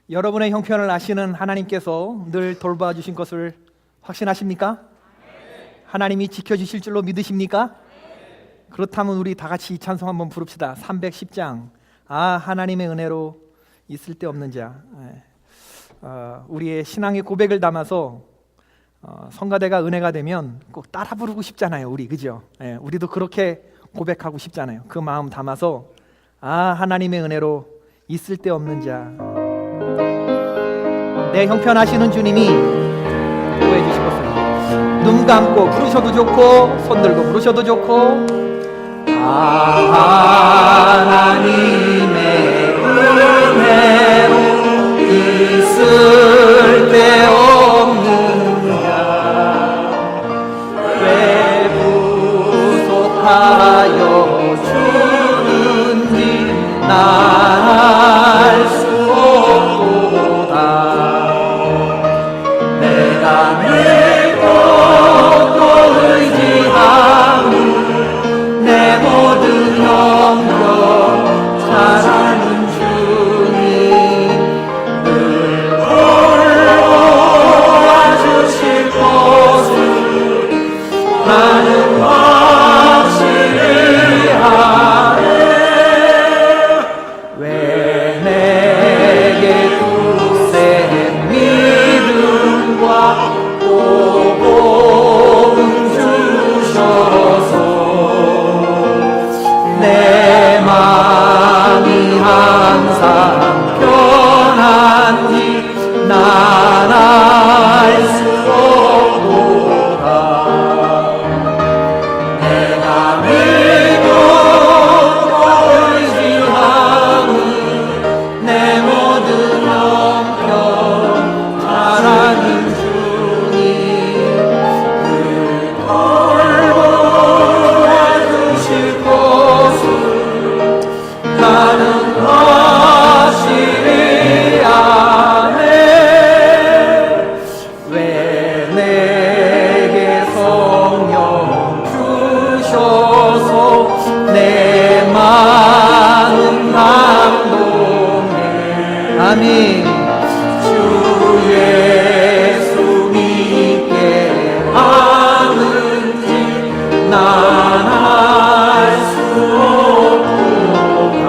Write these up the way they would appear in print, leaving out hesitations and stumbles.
여러분의 형편을 아시는 하나님께서 늘 돌봐주신 것을 확신하십니까? 하나님이 지켜주실 줄로 믿으십니까? 그렇다면 우리 다 같이 이 찬송 한번 부릅시다. 310장 하나님의 은혜로 있을 데 없는 자. 우리의 신앙의 고백을 담아서 성가대가 은혜가 되면 꼭 따라 부르고 싶잖아요. 우리 그죠? 우리도 그렇게 고백하고 싶잖아요. 그 마음 담아서 하나님의 은혜로 있을 데 없는 자. 내 형편 아시는 주님이 구해 주실 것을 눈 감고 부르셔도 좋고 손 들고 부르셔도 좋고 하나님의 은혜로 있을 데 없는 자 왜 부속하여 주는지 난 알 수 없도다. 내가 믿고 또 의지하는 내 모든 영역 사랑하는 주님 늘 돌봐주실 것을 나는 확실히 하네. 왜 내게 굳센 믿음과 복음 주셔서 내 마음이 항상 편한지 난 알 수 없도다. 내가 믿고 또 의지하는 내 모든 형편 잘하는 주님 늘 돌봐주실 것을 나는 확실히 아네. 왜 내게 성령 주셔서 내 마음 감동해. 아멘. 주 예수 믿게 하는지 난 알 수 없도다.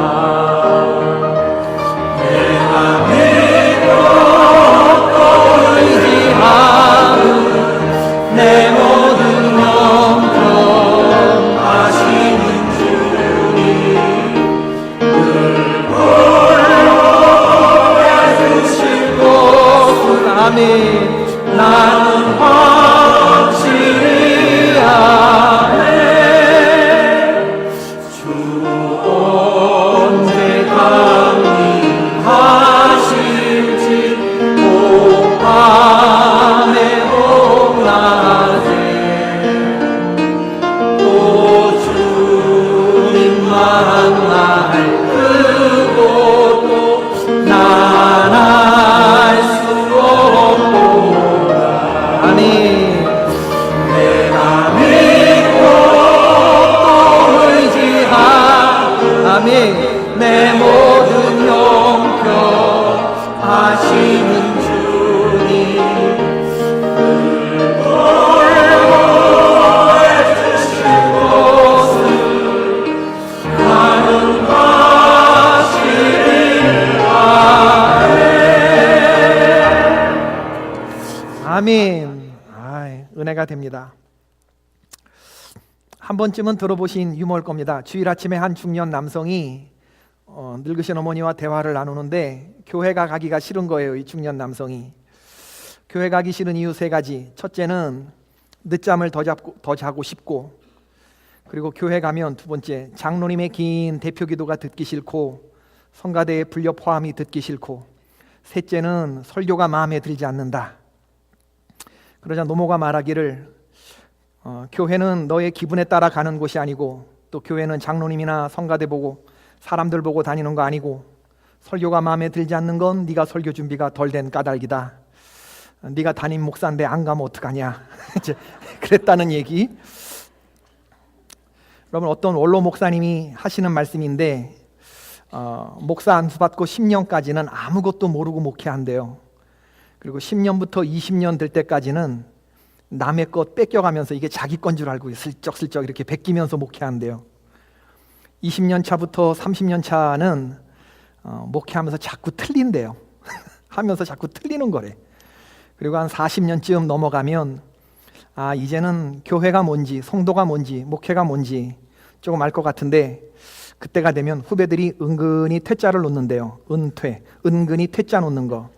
내가 믿고 또 의지하는 내 모든 영광 아시는 주님 늘 돌봐주실 것을 아멘. 나는 확실히 아네. 주 언제 강림하실지 밤에 밤낮에 또 주님 만날 그곳도 난 알 수 없도다. 아니 내가 믿고 또 의지하는 아멘. 내 모든 형편 아시는 주님 늘 돌봐주실 것을 나는 확실히 아네. 아멘. 은혜가 됩니다. 한 번쯤은 들어보신 유머일 겁니다. 주일 아침에 한 중년 남성이 늙으신 어머니와 대화를 나누는데 교회 가기가 싫은 거예요. 이 중년 남성이 교회 가기 싫은 이유 세 가지. 첫째는 늦잠을 더 자고 싶고, 그리고 교회 가면 두 번째 장로님의 긴 대표 기도가 듣기 싫고, 성가대의 불교 포함이 듣기 싫고, 셋째는 설교가 마음에 들지 않는다. 그러자 노모가 말하기를 교회는 너의 기분에 따라 가는 곳이 아니고, 또 교회는 장로님이나 성가대 보고 사람들 보고 다니는 거 아니고, 설교가 마음에 들지 않는 건 네가 설교 준비가 덜 된 까닭이다. 네가 담임 목사인데 안 가면 어떡하냐. 그랬다는 얘기. 여러분, 어떤 원로 목사님이 하시는 말씀인데 목사 안수 받고 10년까지는 아무것도 모르고 목회한대요. 그리고 10년부터 20년 될 때까지는 남의 것 뺏겨가면서 이게 자기 건 줄 알고 슬쩍슬쩍 이렇게 베끼면서 목회한대요. 20년 차부터 30년 차는 목회하면서 자꾸 틀린대요. 하면서 자꾸 틀리는 거래. 그리고 한 40년쯤 넘어가면 이제는 교회가 뭔지, 성도가 뭔지, 목회가 뭔지 조금 알 것 같은데, 그때가 되면 후배들이 은근히 퇴짜를 놓는데요. 은퇴, 은근히 퇴짜 놓는 거.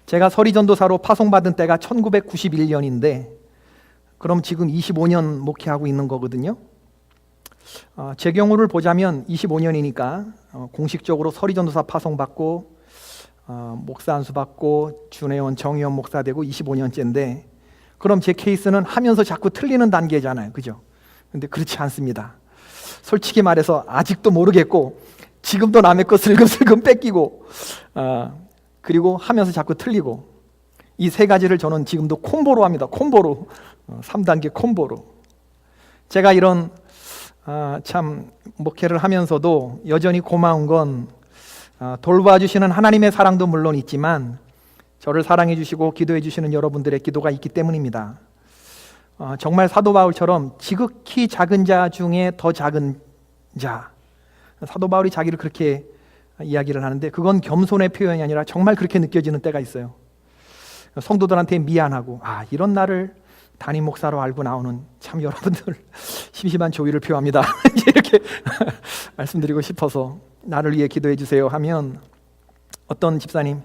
제가 서리전도사로 파송받은 때가 1991년인데 그럼 지금 25년 목회하고 있는 거거든요. 제 경우를 보자면 25년이니까 공식적으로 서리전도사 파송받고 목사 안수 받고 준회원, 정의원 목사 되고 25년째인데, 그럼 제 케이스는 하면서 자꾸 틀리는 단계잖아요. 그죠? 근데 그렇지 않습니다. 솔직히 말해서 아직도 모르겠고 지금도 남의 거 슬금슬금 뺏기고 그리고 하면서 자꾸 틀리고, 이 세 가지를 저는 지금도 콤보로 합니다. 콤보로 3단계 콤보로. 제가 이런 참 목회를 하면서도 여전히 고마운 건 돌봐주시는 하나님의 사랑도 물론 있지만 저를 사랑해 주시고 기도해 주시는 여러분들의 기도가 있기 때문입니다. 정말 사도 바울처럼 지극히 작은 자 중에 더 작은 자, 사도 바울이 자기를 그렇게 이야기를 하는데 그건 겸손의 표현이 아니라 정말 그렇게 느껴지는 때가 있어요. 성도들한테 미안하고 이런 나를 담임 목사로 알고 나오는 참 여러분들 심심한 조의를 표합니다. 이렇게 말씀드리고 싶어서 나를 위해 기도해 주세요 하면 어떤 집사님,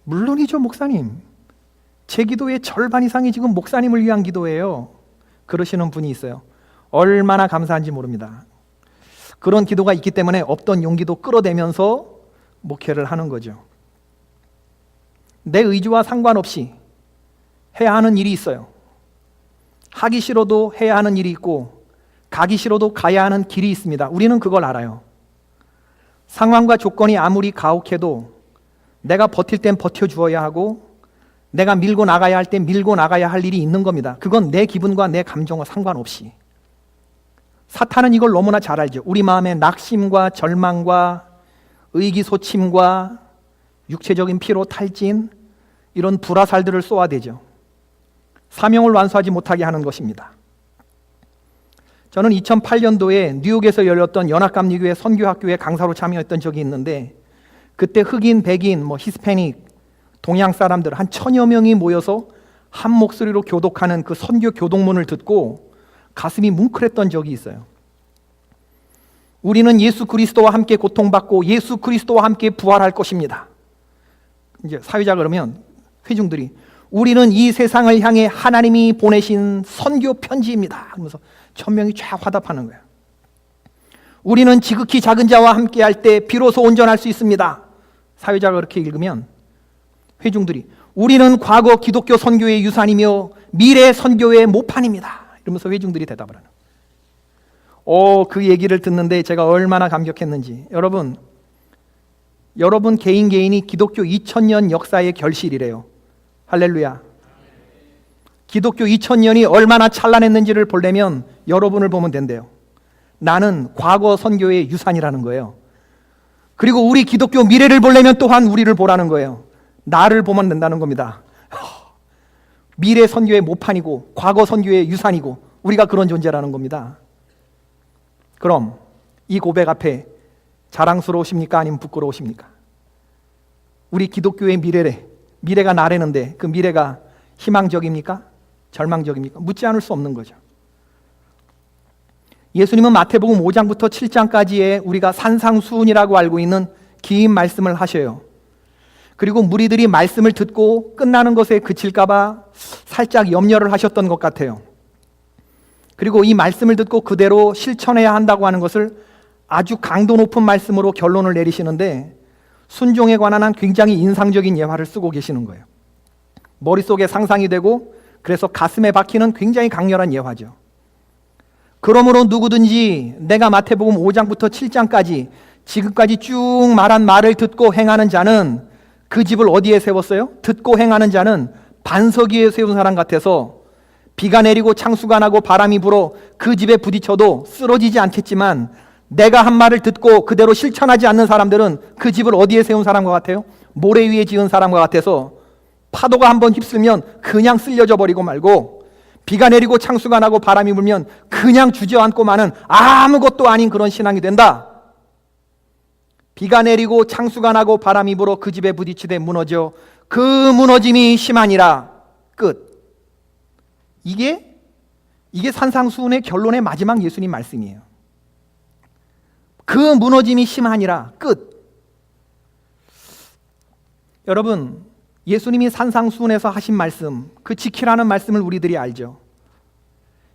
물론이죠 목사님, 제 기도의 절반 이상이 지금 목사님을 위한 기도예요, 그러시는 분이 있어요. 얼마나 감사한지 모릅니다. 그런 기도가 있기 때문에 없던 용기도 끌어대면서 목회를 하는 거죠. 내 의지와 상관없이 해야 하는 일이 있어요. 하기 싫어도 해야 하는 일이 있고 가기 싫어도 가야 하는 길이 있습니다. 우리는 그걸 알아요. 상황과 조건이 아무리 가혹해도 내가 버틸 땐 버텨주어야 하고 내가 밀고 나가야 할 땐 밀고 나가야 할 일이 있는 겁니다. 그건 내 기분과 내 감정과 상관없이. 사탄은 이걸 너무나 잘 알죠. 우리 마음의 낙심과 절망과 의기소침과 육체적인 피로 탈진, 이런 불화살들을 쏘아대죠. 사명을 완수하지 못하게 하는 것입니다. 저는 2008년도에 뉴욕에서 열렸던 연합감리교회 선교학교에 강사로 참여했던 적이 있는데, 그때 흑인, 백인, 히스패닉, 동양 사람들 한 1000여 명이 모여서 한 목소리로 교독하는 그 선교 교독문을 듣고 가슴이 뭉클했던 적이 있어요. 우리는 예수 그리스도와 함께 고통받고 예수 그리스도와 함께 부활할 것입니다. 이제 사회자 그러면 회중들이 우리는 이 세상을 향해 하나님이 보내신 선교 편지입니다 하면서 1000명이 쫙 화답하는 거예요. 우리는 지극히 작은 자와 함께 할 때 비로소 온전할 수 있습니다. 사회자가 그렇게 읽으면 회중들이 우리는 과거 기독교 선교의 유산이며 미래 선교의 모판입니다 이러면서 회중들이 대답을 하는 거예요. 그 얘기를 듣는데 제가 얼마나 감격했는지. 여러분 개인이 기독교 2000년 역사의 결실이래요. 할렐루야. 기독교 2000년이 얼마나 찬란했는지를 보려면 여러분을 보면 된대요. 나는 과거 선교의 유산이라는 거예요. 그리고 우리 기독교 미래를 보려면 또한 우리를 보라는 거예요. 나를 보면 된다는 겁니다. 미래 선교의 모판이고 과거 선교의 유산이고 우리가 그런 존재라는 겁니다. 그럼 이 고백 앞에 자랑스러우십니까? 아니면 부끄러우십니까? 우리 기독교의 미래가 나래는데 그 미래가 희망적입니까? 절망적입니까? 묻지 않을 수 없는 거죠. 예수님은 마태복음 5장부터 7장까지의 우리가 산상수훈이라고 알고 있는 긴 말씀을 하셔요. 그리고 무리들이 말씀을 듣고 끝나는 것에 그칠까 봐 살짝 염려를 하셨던 것 같아요. 그리고 이 말씀을 듣고 그대로 실천해야 한다고 하는 것을 아주 강도 높은 말씀으로 결론을 내리시는데, 순종에 관한 한 굉장히 인상적인 예화를 쓰고 계시는 거예요. 머릿속에 상상이 되고 그래서 가슴에 박히는 굉장히 강렬한 예화죠. 그러므로 누구든지 내가 마태복음 5장부터 7장까지 지금까지 쭉 말한 말을 듣고 행하는 자는 그 집을 어디에 세웠어요? 듣고 행하는 자는 반석 위에 세운 사람 같아서 비가 내리고 창수가 나고 바람이 불어 그 집에 부딪혀도 쓰러지지 않겠지만 내가 한 말을 듣고 그대로 실천하지 않는 사람들은 그 집을 어디에 세운 사람과 같아요? 모래 위에 지은 사람과 같아서 파도가 한번 휩쓸면 그냥 쓸려져 버리고 말고, 비가 내리고 창수가 나고 바람이 불면 그냥 주저앉고 마는 아무것도 아닌 그런 신앙이 된다. 비가 내리고 창수가 나고 바람이 불어 그 집에 부딪히되 무너져 그 무너짐이 심하니라. 끝. 이게 산상수훈의 결론의 마지막 예수님 말씀이에요. 그 무너짐이 심하니라. 끝. 여러분, 예수님이 산상수훈에서 하신 말씀, 그 지키라는 말씀을 우리들이 알죠.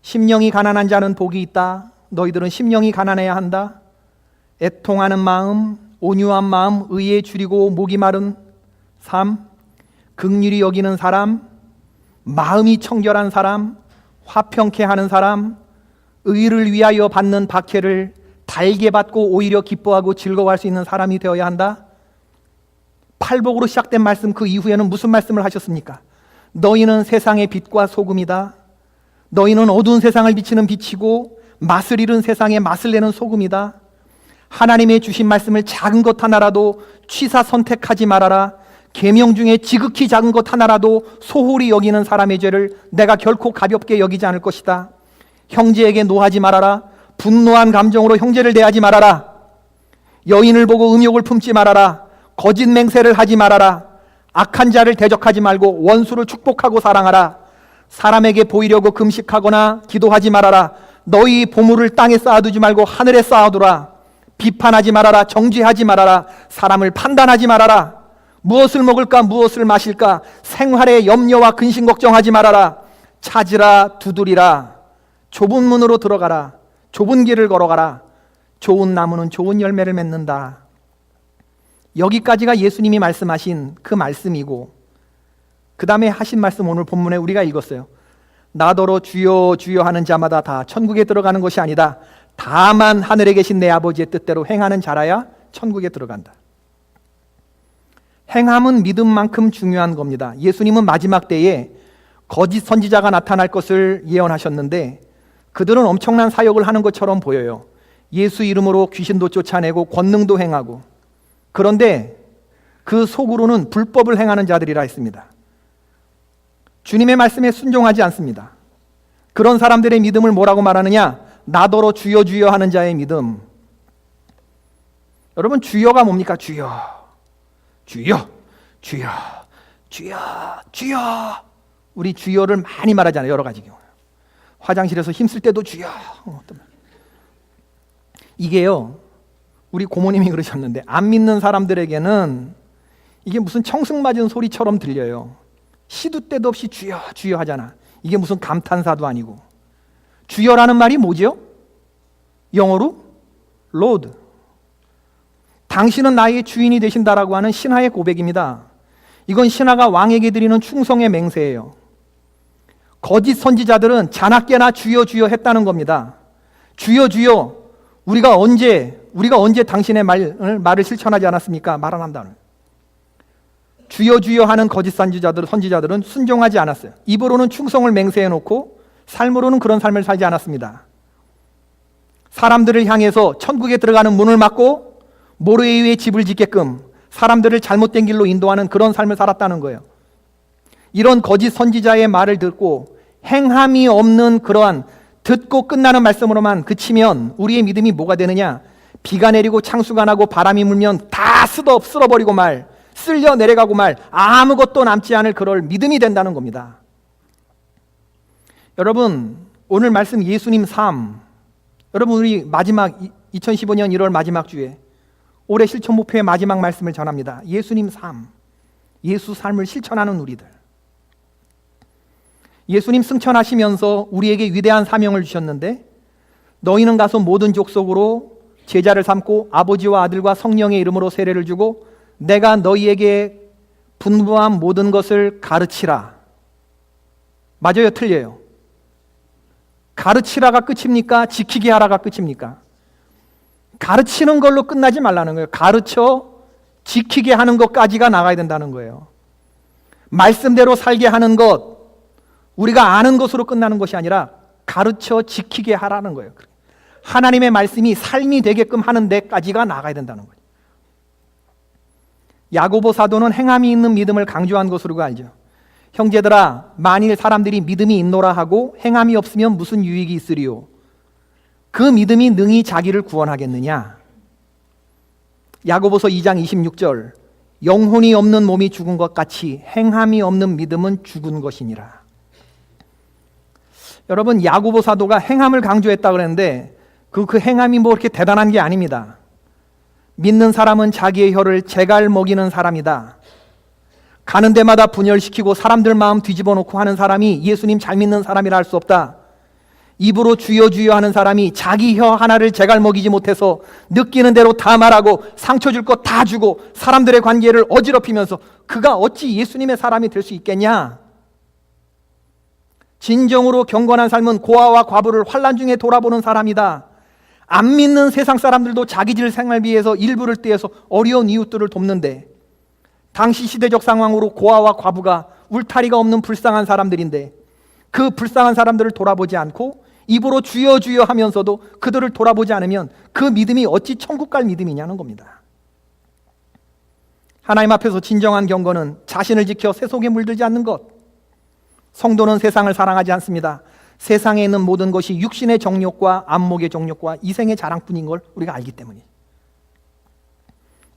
심령이 가난한 자는 복이 있다. 너희들은 심령이 가난해야 한다. 애통하는 마음, 온유한 마음, 의에 줄이고 목이 마른 삶, 긍휼히 여기는 사람, 마음이 청결한 사람, 화평케 하는 사람, 의를 위하여 받는 박해를 달게 받고 오히려 기뻐하고 즐거워할 수 있는 사람이 되어야 한다. 팔복으로 시작된 말씀, 그 이후에는 무슨 말씀을 하셨습니까? 너희는 세상의 빛과 소금이다. 너희는 어두운 세상을 비치는 빛이고 맛을 잃은 세상에 맛을 내는 소금이다. 하나님의 주신 말씀을 작은 것 하나라도 취사 선택하지 말아라. 계명 중에 지극히 작은 것 하나라도 소홀히 여기는 사람의 죄를 내가 결코 가볍게 여기지 않을 것이다. 형제에게 노하지 말아라. 분노한 감정으로 형제를 대하지 말아라. 여인을 보고 음욕을 품지 말아라. 거짓 맹세를 하지 말아라. 악한 자를 대적하지 말고 원수를 축복하고 사랑하라. 사람에게 보이려고 금식하거나 기도하지 말아라. 너희 보물을 땅에 쌓아두지 말고 하늘에 쌓아두라. 비판하지 말아라. 정죄하지 말아라. 사람을 판단하지 말아라. 무엇을 먹을까 무엇을 마실까 생활의 염려와 근심 걱정하지 말아라. 찾으라, 두드리라. 좁은 문으로 들어가라. 좁은 길을 걸어가라. 좋은 나무는 좋은 열매를 맺는다. 여기까지가 예수님이 말씀하신 그 말씀이고, 그 다음에 하신 말씀 오늘 본문에 우리가 읽었어요. 나더러 주여 주여 하는 자마다 다 천국에 들어가는 것이 아니다. 다만 하늘에 계신 내 아버지의 뜻대로 행하는 자라야 천국에 들어간다. 행함은 믿음만큼 중요한 겁니다. 예수님은 마지막 때에 거짓 선지자가 나타날 것을 예언하셨는데 그들은 엄청난 사역을 하는 것처럼 보여요. 예수 이름으로 귀신도 쫓아내고 권능도 행하고. 그런데 그 속으로는 불법을 행하는 자들이라 했습니다. 주님의 말씀에 순종하지 않습니다. 그런 사람들의 믿음을 뭐라고 말하느냐? 나더러 주여 주여 하는 자의 믿음. 여러분, 주여가 뭡니까? 주여 주여 주여 주여 주여. 우리 주여를 많이 말하잖아요. 여러 가지 경우. 화장실에서 힘쓸 때도 주여. 이게요, 우리 고모님이 그러셨는데 안 믿는 사람들에게는 이게 무슨 청승맞은 소리처럼 들려요. 시도 때도 없이 주여 주여 하잖아. 이게 무슨 감탄사도 아니고. 주여라는 말이 뭐죠? 영어로 Lord. 당신은 나의 주인이 되신다라고 하는 신하의 고백입니다. 이건 신하가 왕에게 드리는 충성의 맹세예요. 거짓 선지자들은 자나깨나 주여 주여 했다는 겁니다. 주여 주여, 우리가 언제 당신의 말을 실천하지 않았습니까? 말 안 한다는. 주여 주여 하는 거짓 선지자들은 순종하지 않았어요. 입으로는 충성을 맹세해놓고 삶으로는 그런 삶을 살지 않았습니다. 사람들을 향해서 천국에 들어가는 문을 막고 모래 위에 집을 짓게끔 사람들을 잘못된 길로 인도하는 그런 삶을 살았다는 거예요. 이런 거짓 선지자의 말을 듣고 행함이 없는 그러한 듣고 끝나는 말씀으로만 그치면 우리의 믿음이 뭐가 되느냐? 비가 내리고 창수가 나고 바람이 불면 다 쓸어버리고 말, 쓸려 내려가고 말, 아무것도 남지 않을 그럴 믿음이 된다는 겁니다. 여러분, 오늘 말씀 예수님 삶, 여러분 우리 마지막 2015년 1월 마지막 주에 올해 실천 목표의 마지막 말씀을 전합니다. 예수님 삶, 예수 삶을 실천하는 우리들. 예수님 승천하시면서 우리에게 위대한 사명을 주셨는데 너희는 가서 모든 족속으로 제자를 삼고 아버지와 아들과 성령의 이름으로 세례를 주고 내가 너희에게 분부한 모든 것을 가르치라. 맞아요? 틀려요? 가르치라가 끝입니까? 지키게 하라가 끝입니까? 가르치는 걸로 끝나지 말라는 거예요. 가르쳐 지키게 하는 것까지가 나가야 된다는 거예요. 말씀대로 살게 하는 것, 우리가 아는 것으로 끝나는 것이 아니라 가르쳐 지키게 하라는 거예요. 하나님의 말씀이 삶이 되게끔 하는 데까지가 나가야 된다는 거예요. 야고보 사도는 행함이 있는 믿음을 강조한 것으로 알죠. 형제들아, 만일 사람들이 믿음이 있노라 하고 행함이 없으면 무슨 유익이 있으리요? 그 믿음이 능히 자기를 구원하겠느냐? 야고보서 2장 26절, 영혼이 없는 몸이 죽은 것 같이 행함이 없는 믿음은 죽은 것이니라. 여러분, 야고보 사도가 행함을 강조했다 그랬는데 그 행함이 뭐 그렇게 대단한 게 아닙니다. 믿는 사람은 자기의 혀를 제갈 먹이는 사람이다. 가는 데마다 분열시키고 사람들 마음 뒤집어 놓고 하는 사람이 예수님 잘 믿는 사람이라 할 수 없다. 입으로 주여 주여 하는 사람이 자기 혀 하나를 제갈 먹이지 못해서 느끼는 대로 다 말하고 상처 줄 것 다 주고 사람들의 관계를 어지럽히면서 그가 어찌 예수님의 사람이 될 수 있겠냐? 진정으로 경건한 삶은 고아와 과부를 환난 중에 돌아보는 사람이다. 안 믿는 세상 사람들도 자기들 생활 위해서 일부를 떼어서 어려운 이웃들을 돕는데, 당시 시대적 상황으로 고아와 과부가 울타리가 없는 불쌍한 사람들인데 그 불쌍한 사람들을 돌아보지 않고 입으로 주여 주여 하면서도 그들을 돌아보지 않으면 그 믿음이 어찌 천국 갈 믿음이냐는 겁니다. 하나님 앞에서 진정한 경건은 자신을 지켜 세속에 물들지 않는 것. 성도는 세상을 사랑하지 않습니다. 세상에 있는 모든 것이 육신의 정욕과 안목의 정욕과 이생의 자랑뿐인 걸 우리가 알기 때문이에요.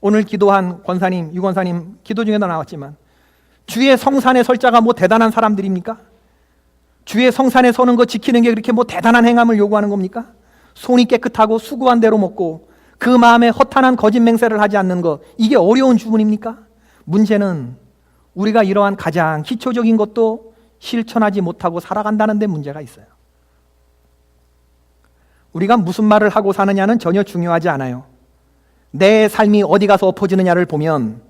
오늘 기도한 권사님, 유권사님 기도 중에도 나왔지만 주의 성산에 설 자가 뭐 대단한 사람들입니까? 주의 성산에 서는 거 지키는 게 그렇게 뭐 대단한 행함을 요구하는 겁니까? 손이 깨끗하고 수고한 대로 먹고 그 마음에 허탄한 거짓 맹세를 하지 않는 거, 이게 어려운 주문입니까? 문제는 우리가 이러한 가장 기초적인 것도 실천하지 못하고 살아간다는 데 문제가 있어요. 우리가 무슨 말을 하고 사느냐는 전혀 중요하지 않아요. 내 삶이 어디 가서 엎어지느냐를 보면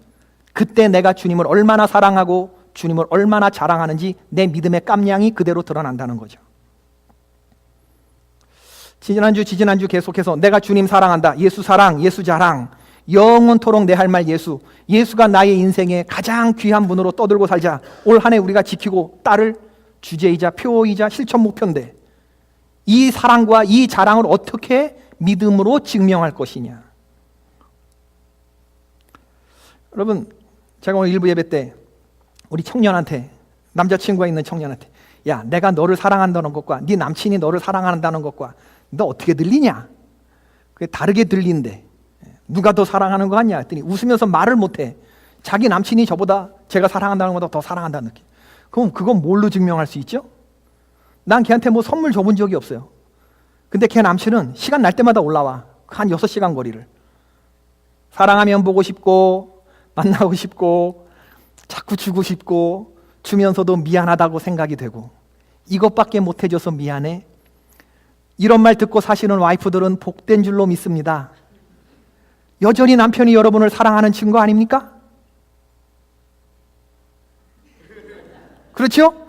그때 내가 주님을 얼마나 사랑하고 주님을 얼마나 자랑하는지 내 믿음의 깜냥이 그대로 드러난다는 거죠. 지지난주 계속해서 내가 주님 사랑한다, 예수 사랑, 예수 자랑, 영원토록 내 할 말 예수, 예수가 나의 인생의 가장 귀한 분으로 떠들고 살자. 올 한 해 우리가 지키고 따를 주제이자 표이자 실천 목표인데, 이 사랑과 이 자랑을 어떻게 믿음으로 증명할 것이냐. 여러분, 제가 오늘 일부 예배 때 우리 청년한테, 남자친구가 있는 청년한테, 야, 내가 너를 사랑한다는 것과 네 남친이 너를 사랑한다는 것과 너 어떻게 들리냐? 그게 다르게 들리는데 누가 더 사랑하는 거 같냐 했더니 웃으면서 말을 못해. 자기 남친이 저보다 제가 사랑한다는 것보다 더 사랑한다는 느낌. 그럼 그건 뭘로 증명할 수 있죠? 난 걔한테 뭐 선물 줘본 적이 없어요. 근데 걔 남친은 시간 날 때마다 올라와. 한 6시간 거리를. 사랑하면 보고 싶고 만나고 싶고 자꾸 주고 싶고 주면서도 미안하다고 생각이 되고, 이것밖에 못 해줘서 미안해. 이런 말 듣고 사시는 와이프들은 복된 줄로 믿습니다. 여전히 남편이 여러분을 사랑하는 증거 아닙니까? 그렇죠?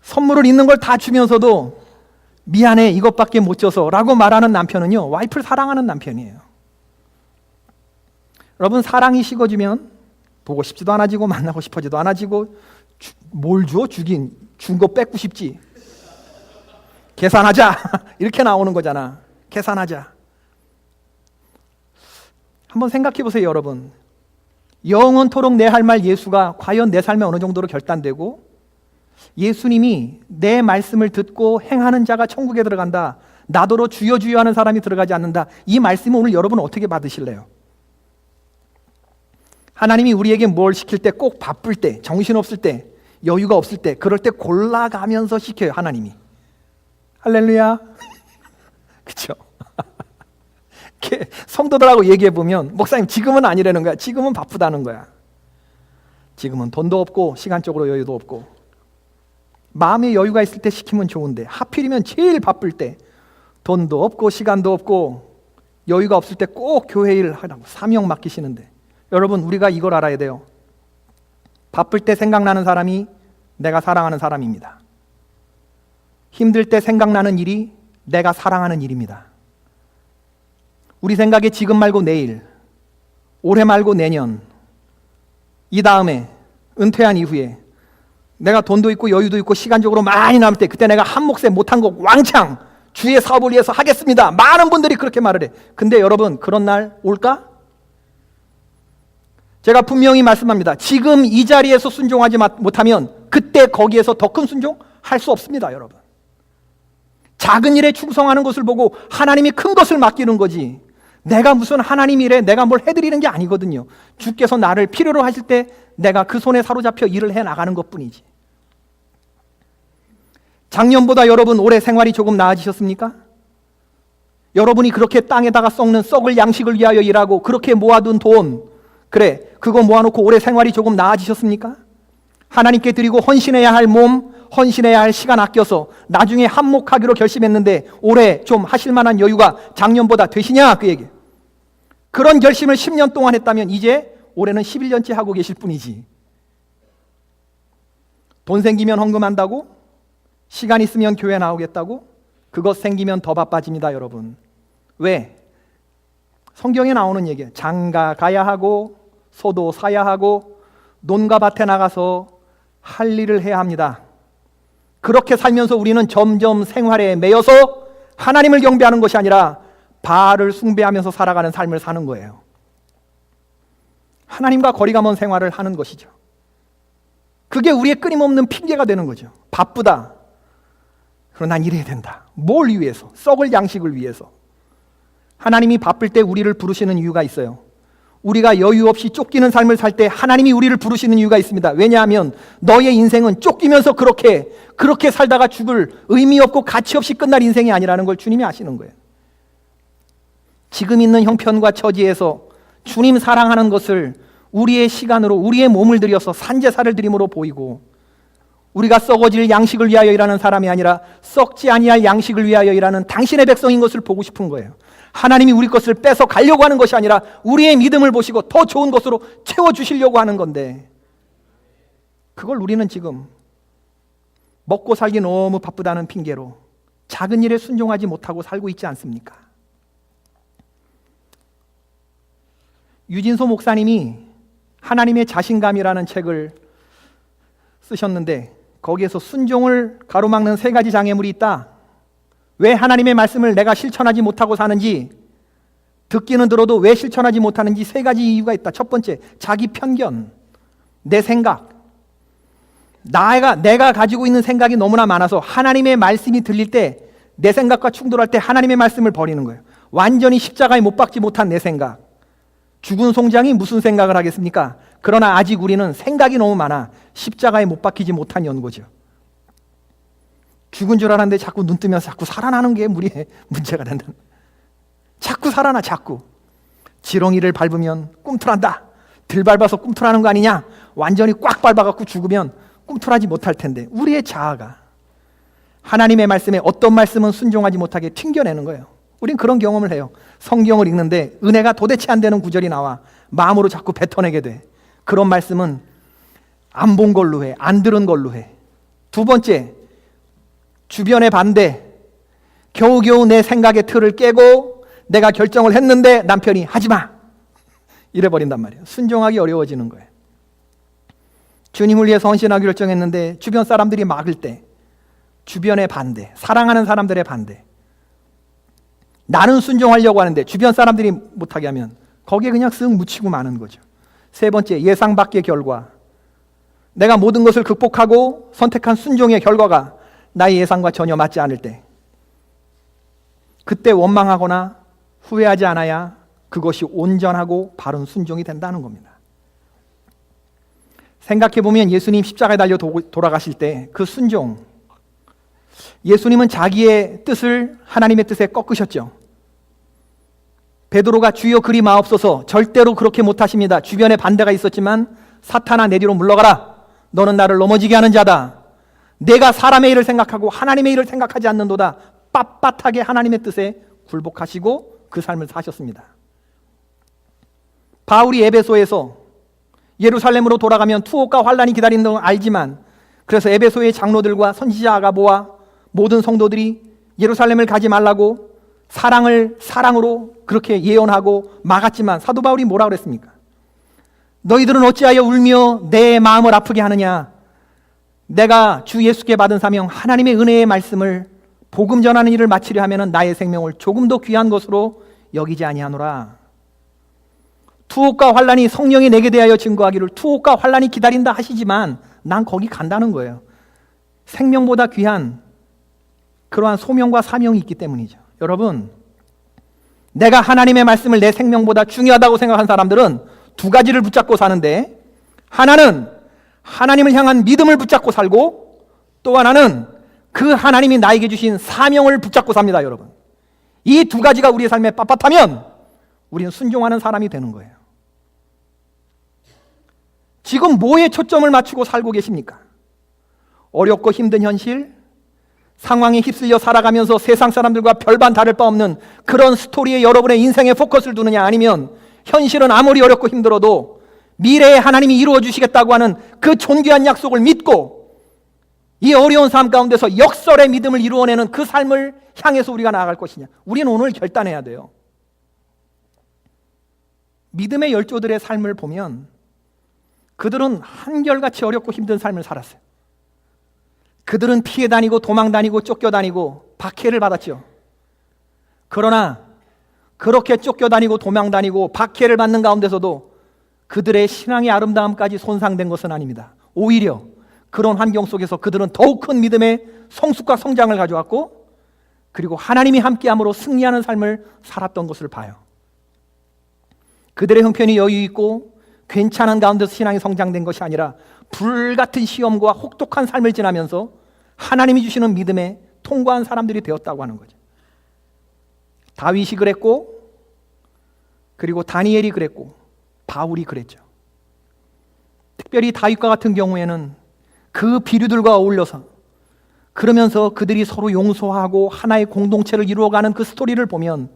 선물을 있는 걸 다 주면서도 미안해, 이것밖에 못 줘서 라고 말하는 남편은요, 와이프를 사랑하는 남편이에요. 여러분, 사랑이 식어지면 보고 싶지도 않아지고 만나고 싶어지도 않아지고, 뭘 줘? 준 거 뺏고 싶지. 계산하자 이렇게 나오는 거잖아. 계산하자. 한번 생각해 보세요, 여러분. 영원토록 내 할 말 예수가 과연 내 삶에 어느 정도로 결단되고, 예수님이 내 말씀을 듣고 행하는 자가 천국에 들어간다, 나더러 주여 주여 하는 사람이 들어가지 않는다, 이 말씀을 오늘 여러분은 어떻게 받으실래요? 하나님이 우리에게 뭘 시킬 때, 꼭 바쁠 때, 정신없을 때, 여유가 없을 때, 그럴 때 골라가면서 시켜요, 하나님이. 할렐루야. 그렇죠? 성도들하고 얘기해보면 목사님 지금은 아니라는 거야. 지금은 바쁘다는 거야. 지금은 돈도 없고 시간적으로 여유도 없고, 마음의 여유가 있을 때 시키면 좋은데 하필이면 제일 바쁠 때 돈도 없고 시간도 없고 여유가 없을 때 꼭 교회 일 하라고 사명 맡기시는데, 여러분, 우리가 이걸 알아야 돼요. 바쁠 때 생각나는 사람이 내가 사랑하는 사람입니다. 힘들 때 생각나는 일이 내가 사랑하는 일입니다. 우리 생각에 지금 말고 내일, 올해 말고 내년, 이 다음에, 은퇴한 이후에 내가 돈도 있고 여유도 있고 시간적으로 많이 남을 때, 그때 내가 한 몫에 못한 거 왕창 주의 사업을 위해서 하겠습니다. 많은 분들이 그렇게 말을 해. 근데 여러분, 그런 날 올까? 제가 분명히 말씀합니다. 지금 이 자리에서 순종하지 못하면 그때 거기에서 더 큰 순종 할 수 없습니다, 여러분. 작은 일에 충성하는 것을 보고 하나님이 큰 것을 맡기는 거지, 내가 무슨 하나님 일에 내가 뭘 해드리는 게 아니거든요. 주께서 나를 필요로 하실 때 내가 그 손에 사로잡혀 일을 해 나가는 것뿐이지. 작년보다 여러분 올해 생활이 조금 나아지셨습니까? 여러분이 그렇게 땅에다가 썩을 양식을 위하여 일하고 그렇게 모아둔 돈, 그래, 그거 모아놓고 올해 생활이 조금 나아지셨습니까? 하나님께 드리고 헌신해야 할 몸, 헌신해야 할 시간 아껴서 나중에 한몫하기로 결심했는데 올해 좀 하실 만한 여유가 작년보다 되시냐, 그 얘기. 그런 결심을 10년 동안 했다면 이제 올해는 11년째 하고 계실 뿐이지. 돈 생기면 헌금한다고? 시간 있으면 교회 나오겠다고? 그것 생기면 더 바빠집니다, 여러분. 왜? 성경에 나오는 얘기예요. 장가 가야 하고 소도 사야 하고 논과 밭에 나가서 할 일을 해야 합니다. 그렇게 살면서 우리는 점점 생활에 매여서 하나님을 경배하는 것이 아니라 바알을 숭배하면서 살아가는 삶을 사는 거예요. 하나님과 거리가 먼 생활을 하는 것이죠. 그게 우리의 끊임없는 핑계가 되는 거죠. 바쁘다. 그럼 난 일해야 된다. 뭘 위해서? 썩을 양식을 위해서. 하나님이 바쁠 때 우리를 부르시는 이유가 있어요. 우리가 여유 없이 쫓기는 삶을 살 때 하나님이 우리를 부르시는 이유가 있습니다. 왜냐하면 너의 인생은 쫓기면서 그렇게 살다가 죽을 의미 없고 가치 없이 끝날 인생이 아니라는 걸 주님이 아시는 거예요. 지금 있는 형편과 처지에서 주님 사랑하는 것을 우리의 시간으로 우리의 몸을 들여서 산제사를 드림으로 보이고, 우리가 썩어질 양식을 위하여 일하는 사람이 아니라 썩지 아니할 양식을 위하여 일하는 당신의 백성인 것을 보고 싶은 거예요. 하나님이 우리 것을 뺏어 가려고 하는 것이 아니라 우리의 믿음을 보시고 더 좋은 것으로 채워주시려고 하는 건데, 그걸 우리는 지금 먹고 살기 너무 바쁘다는 핑계로 작은 일에 순종하지 못하고 살고 있지 않습니까? 유진소 목사님이 하나님의 자신감이라는 책을 쓰셨는데 거기에서 순종을 가로막는 3가지 장애물이 있다. 왜 하나님의 말씀을 내가 실천하지 못하고 사는지, 듣기는 들어도 왜 실천하지 못하는지 3가지 이유가 있다. 첫 번째, 자기 편견, 내 생각. 내가 가지고 있는 생각이 너무나 많아서 하나님의 말씀이 들릴 때 내 생각과 충돌할 때 하나님의 말씀을 버리는 거예요. 완전히 십자가에 못 박지 못한 내 생각. 죽은 송장이 무슨 생각을 하겠습니까? 그러나 아직 우리는 생각이 너무 많아 십자가에 못 박히지 못한 연고죠. 죽은 줄 알았는데 자꾸 눈 뜨면서 자꾸 살아나는 게 우리의 문제가 된다. 자꾸 살아나, 자꾸. 지렁이를 밟으면 꿈틀한다. 들 밟아서 꿈틀하는 거 아니냐? 완전히 꽉 밟아갖고 죽으면 꿈틀하지 못할 텐데, 우리의 자아가 하나님의 말씀에 어떤 말씀은 순종하지 못하게 튕겨내는 거예요. 우린 그런 경험을 해요. 성경을 읽는데 은혜가 도대체 안 되는 구절이 나와 마음으로 자꾸 뱉어내게 돼. 그런 말씀은 안 본 걸로 해, 안 들은 걸로 해. 두 번째, 주변의 반대. 겨우겨우 내 생각의 틀을 깨고 내가 결정을 했는데 남편이 하지마 이래버린단 말이에요. 순종하기 어려워지는 거예요. 주님을 위해서 헌신하기 결정했는데 주변 사람들이 막을 때, 주변의 반대, 사랑하는 사람들의 반대. 나는 순종하려고 하는데 주변 사람들이 못하게 하면 거기에 그냥 쓱 묻히고 마는 거죠. 세 번째, 예상 밖의 결과. 내가 모든 것을 극복하고 선택한 순종의 결과가 나의 예상과 전혀 맞지 않을 때, 그때 원망하거나 후회하지 않아야 그것이 온전하고 바른 순종이 된다는 겁니다. 생각해보면 예수님 십자가에 달려 돌아가실 때 그 순종, 예수님은 자기의 뜻을 하나님의 뜻에 꺾으셨죠. 베드로가 주여 그리 마옵소서, 절대로 그렇게 못하십니다. 주변에 반대가 있었지만 사탄아 내 뒤로 물러가라. 너는 나를 넘어지게 하는 자다. 내가 사람의 일을 생각하고 하나님의 일을 생각하지 않는도다. 빳빳하게 하나님의 뜻에 굴복하시고 그 삶을 사셨습니다. 바울이 에베소에서 예루살렘으로 돌아가면 투옥과 환란이 기다리는 걸 알지만, 그래서 에베소의 장로들과 선지자 아가보와 모든 성도들이 예루살렘을 가지 말라고 사랑으로 그렇게 예언하고 막았지만 사도 바울이 뭐라 그랬습니까? 너희들은 어찌하여 울며 내 마음을 아프게 하느냐? 내가 주 예수께 받은 사명 하나님의 은혜의 말씀을 복음 전하는 일을 마치려 하면 나의 생명을 조금 더 귀한 것으로 여기지 아니하노라. 투옥과 환란이 성령이 내게 대하여 증거하기를 투옥과 환란이 기다린다 하시지만 난 거기 간다는 거예요. 생명보다 귀한 그러한 소명과 사명이 있기 때문이죠. 여러분, 내가 하나님의 말씀을 내 생명보다 중요하다고 생각한 사람들은 두 가지를 붙잡고 사는데, 하나는 하나님을 향한 믿음을 붙잡고 살고, 또 하나는 그 하나님이 나에게 주신 사명을 붙잡고 삽니다. 여러분, 이 두 가지가 우리의 삶에 빳빳하면 우리는 순종하는 사람이 되는 거예요. 지금 뭐에 초점을 맞추고 살고 계십니까? 어렵고 힘든 현실, 상황에 휩쓸려 살아가면서 세상 사람들과 별반 다를 바 없는 그런 스토리에 여러분의 인생에 포커스를 두느냐, 아니면 현실은 아무리 어렵고 힘들어도 미래에 하나님이 이루어 주시겠다고 하는 그 존귀한 약속을 믿고 이 어려운 삶 가운데서 역설의 믿음을 이루어내는 그 삶을 향해서 우리가 나아갈 것이냐. 우리는 오늘 결단해야 돼요. 믿음의 열조들의 삶을 보면 그들은 한결같이 어렵고 힘든 삶을 살았어요. 그들은 피해 다니고 도망 다니고 쫓겨 다니고 박해를 받았죠. 그러나 그렇게 쫓겨 다니고 도망 다니고 박해를 받는 가운데서도 그들의 신앙의 아름다움까지 손상된 것은 아닙니다. 오히려 그런 환경 속에서 그들은 더욱 큰 믿음의 성숙과 성장을 가져왔고, 그리고 하나님이 함께함으로 승리하는 삶을 살았던 것을 봐요. 그들의 형편이 여유 있고 괜찮은 가운데서 신앙이 성장된 것이 아니라 불같은 시험과 혹독한 삶을 지나면서 하나님이 주시는 믿음에 통과한 사람들이 되었다고 하는 거죠. 다윗이 그랬고, 그리고 다니엘이 그랬고, 바울이 그랬죠. 특별히 다윗과 같은 경우에는 그 비류들과 어울려서, 그러면서 그들이 서로 용서하고 하나의 공동체를 이루어가는 그 스토리를 보면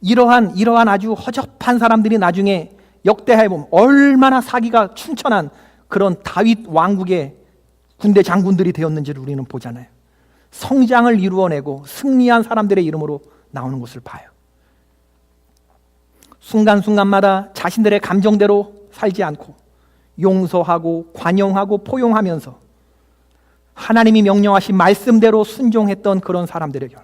이러한 아주 허접한 사람들이 나중에 역대하에 보면 얼마나 사기가 충천한 그런 다윗 왕국의 군대 장군들이 되었는지를 우리는 보잖아요. 성장을 이루어내고 승리한 사람들의 이름으로 나오는 것을 봐요. 순간순간마다 자신들의 감정대로 살지 않고 용서하고 관용하고 포용하면서 하나님이 명령하신 말씀대로 순종했던 그런 사람들에게,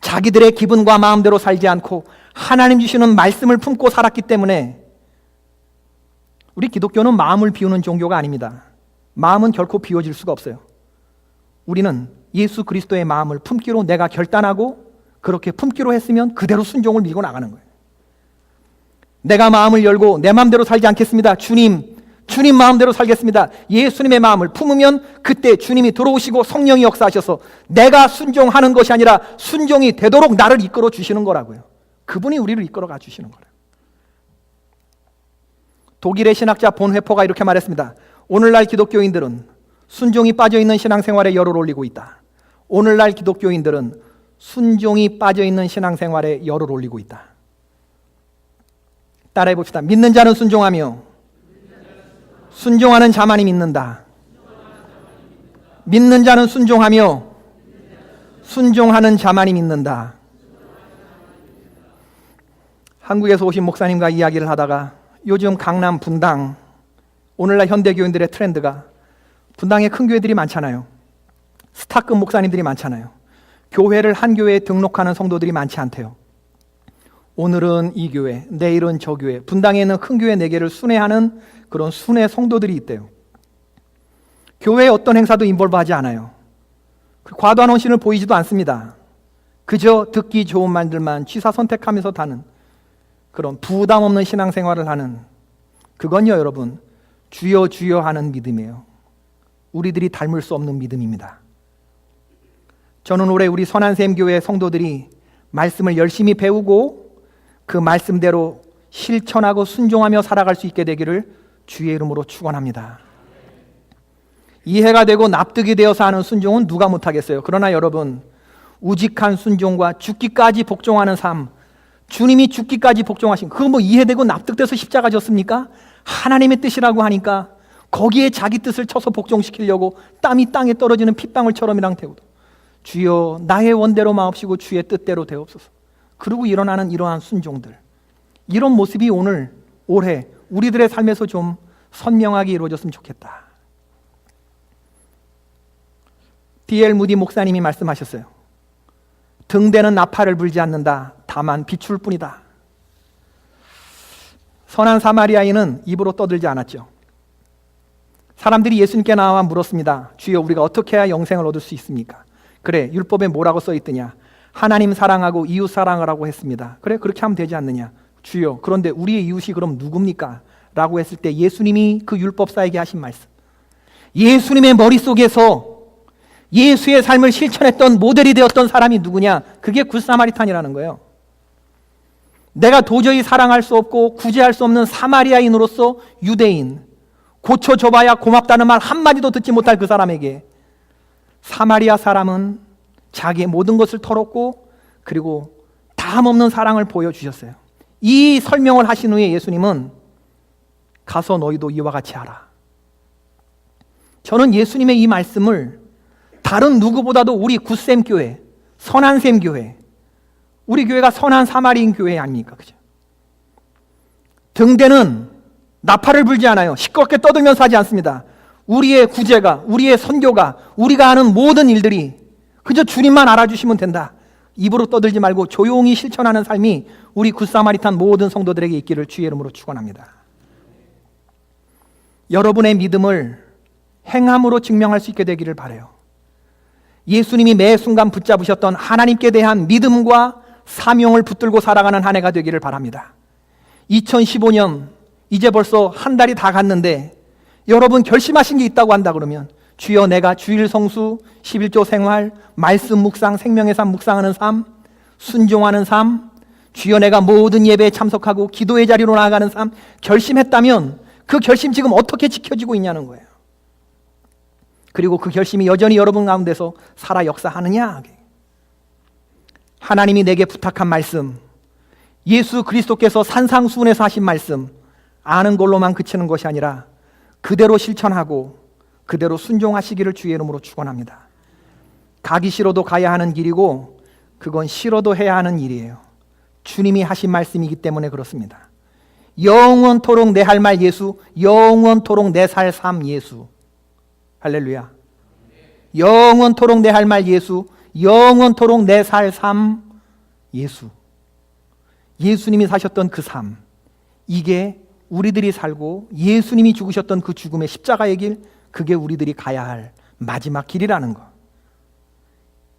자기들의 기분과 마음대로 살지 않고 하나님 주시는 말씀을 품고 살았기 때문에, 우리 기독교는 마음을 비우는 종교가 아닙니다. 마음은 결코 비워질 수가 없어요. 우리는 예수 그리스도의 마음을 품기로 내가 결단하고 그렇게 품기로 했으면 그대로 순종을 밀고 나가는 거예요. 내가 마음을 열고 내 마음대로 살지 않겠습니다. 주님 마음대로 살겠습니다. 예수님의 마음을 품으면 그때 주님이 들어오시고 성령이 역사하셔서 내가 순종하는 것이 아니라 순종이 되도록 나를 이끌어 주시는 거라고요. 그분이 우리를 이끌어가 주시는 거예요. 독일의 신학자 본회퍼가 이렇게 말했습니다. 오늘날 기독교인들은 순종이 빠져있는 신앙생활에 열을 올리고 있다. 오늘날 기독교인들은 순종이 빠져있는 신앙생활에 열을 올리고 있다. 따라해 봅시다. 믿는 자는 순종하며 순종하는 자만이 믿는다. 믿는 자는 순종하며 순종하는 자만이 믿는다. 한국에서 오신 목사님과 이야기를 하다가 요즘 강남 분당, 오늘날 현대교인들의 트렌드가, 분당에 큰 교회들이 많잖아요. 스타급 목사님들이 많잖아요. 교회를 한 교회에 등록하는 성도들이 많지 않대요. 오늘은 이 교회, 내일은 저 교회, 분당에 있는 큰 교회 4개를 순회하는 그런 순회 성도들이 있대요. 교회의 어떤 행사도 인볼브하지 않아요. 과도한 헌신을 보이지도 않습니다. 그저 듣기 좋은 말들만 취사 선택하면서 다는 그런 부담 없는 신앙생활을 하는, 그건요 여러분, 주여 주여 하는 믿음이에요. 우리들이 닮을 수 없는 믿음입니다. 저는 올해 우리 선한샘교회 성도들이 말씀을 열심히 배우고 그 말씀대로 실천하고 순종하며 살아갈 수 있게 되기를 주의 이름으로 축원합니다. 이해가 되고 납득이 되어서 하는 순종은 누가 못하겠어요. 그러나 여러분, 우직한 순종과 죽기까지 복종하는 삶, 주님이 죽기까지 복종하신, 그거 뭐 이해되고 납득돼서 십자가 졌습니까? 하나님의 뜻이라고 하니까 거기에 자기 뜻을 쳐서 복종시키려고 땀이 땅에 떨어지는 핏방울처럼이랑 되고도 주여 나의 원대로 마옵시고 주의 뜻대로 되옵소서. 그리고 일어나는 이러한 순종들, 이런 모습이 오늘 올해 우리들의 삶에서 좀 선명하게 이루어졌으면 좋겠다. D.L. 무디 목사님이 말씀하셨어요. 등대는 나팔을 불지 않는다. 다만 비출 뿐이다. 선한 사마리아인은 입으로 떠들지 않았죠. 사람들이 예수님께 나와 물었습니다. 주여, 우리가 어떻게 해야 영생을 얻을 수 있습니까? 그래, 율법에 뭐라고 써 있더냐? 하나님 사랑하고 이웃 사랑하라고 했습니다. 그래, 그렇게 하면 되지 않느냐? 주여, 그런데 우리의 이웃이 그럼 누굽니까? 라고 했을 때 예수님이 그 율법사에게 하신 말씀, 예수님의 머릿속에서 예수의 삶을 실천했던 모델이 되었던 사람이 누구냐? 그게 굿사마리탄이라는 거예요. 내가 도저히 사랑할 수 없고 구제할 수 없는 사마리아인으로서 유대인, 고쳐줘봐야 고맙다는 말 한마디도 듣지 못할 그 사람에게 사마리아 사람은 자기의 모든 것을 털었고 그리고 다함없는 사랑을 보여주셨어요. 이 설명을 하신 후에 예수님은 가서 너희도 이와 같이 하라. 저는 예수님의 이 말씀을 다른 누구보다도 우리 굿샘 교회, 선한샘 교회, 우리 교회가 선한 사마리인 교회 아닙니까? 그죠? 등대는 나팔을 불지 않아요. 시끄럽게 떠들면서 하지 않습니다. 우리의 구제가, 우리의 선교가, 우리가 하는 모든 일들이 그저 주님만 알아주시면 된다. 입으로 떠들지 말고 조용히 실천하는 삶이 우리 굿사마리탄 모든 성도들에게 있기를 주의 이름으로 축원합니다. 여러분의 믿음을 행함으로 증명할 수 있게 되기를 바라요. 예수님이 매 순간 붙잡으셨던 하나님께 대한 믿음과 사명을 붙들고 살아가는 한 해가 되기를 바랍니다. 2015년 이제 벌써 한 달이 다 갔는데 여러분 결심하신 게 있다고 한다 그러면 주여, 내가 주일 성수, 11조 생활, 말씀 묵상, 생명의 삶 묵상하는 삶, 순종하는 삶, 주여 내가 모든 예배에 참석하고 기도의 자리로 나아가는 삶 결심했다면 그 결심 지금 어떻게 지켜지고 있냐는 거예요. 그리고 그 결심이 여전히 여러분 가운데서 살아 역사하느냐? 하나님이 내게 부탁한 말씀, 예수 그리스도께서 산상수훈에서 하신 말씀 아는 걸로만 그치는 것이 아니라 그대로 실천하고 그대로 순종하시기를 주의 이름으로 축원합니다. 가기 싫어도 가야 하는 길이고 그건 싫어도 해야 하는 일이에요. 주님이 하신 말씀이기 때문에 그렇습니다. 영원토록 내 할 말 예수, 영원토록 내 살 삶 예수. 할렐루야. 영원토록 내 할 말 예수, 영원토록 내 살 삶 예수. 예수님이 사셨던 그 삶, 이게 우리들이 살고 예수님이 죽으셨던 그 죽음의 십자가의 길, 그게 우리들이 가야 할 마지막 길이라는 것,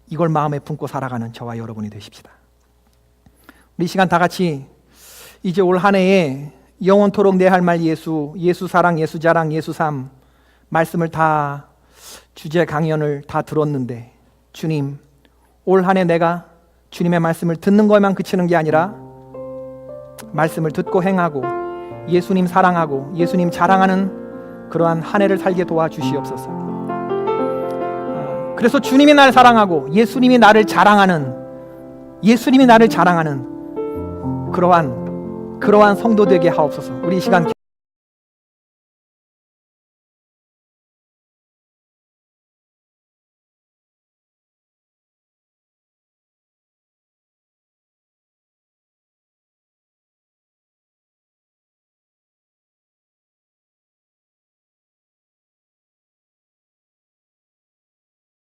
이걸 마음에 품고 살아가는 저와 여러분이 되십시다. 우리 이 시간 다 같이 이제 올 한 해에 영원토록 내 할 말 예수, 예수 사랑, 예수 자랑, 예수 삶 말씀을 다, 주제 강연을 다 들었는데 주님, 올 한 해 내가 주님의 말씀을 듣는 것만 그치는 게 아니라 말씀을 듣고 행하고 예수님 사랑하고 예수님 자랑하는 그러한 한 해를 살게 도와주시옵소서. 그래서 주님이 나를 사랑하고 예수님이 나를 자랑하는, 예수님이 나를 자랑하는 그러한 성도 되게 하옵소서. 우리 이 시간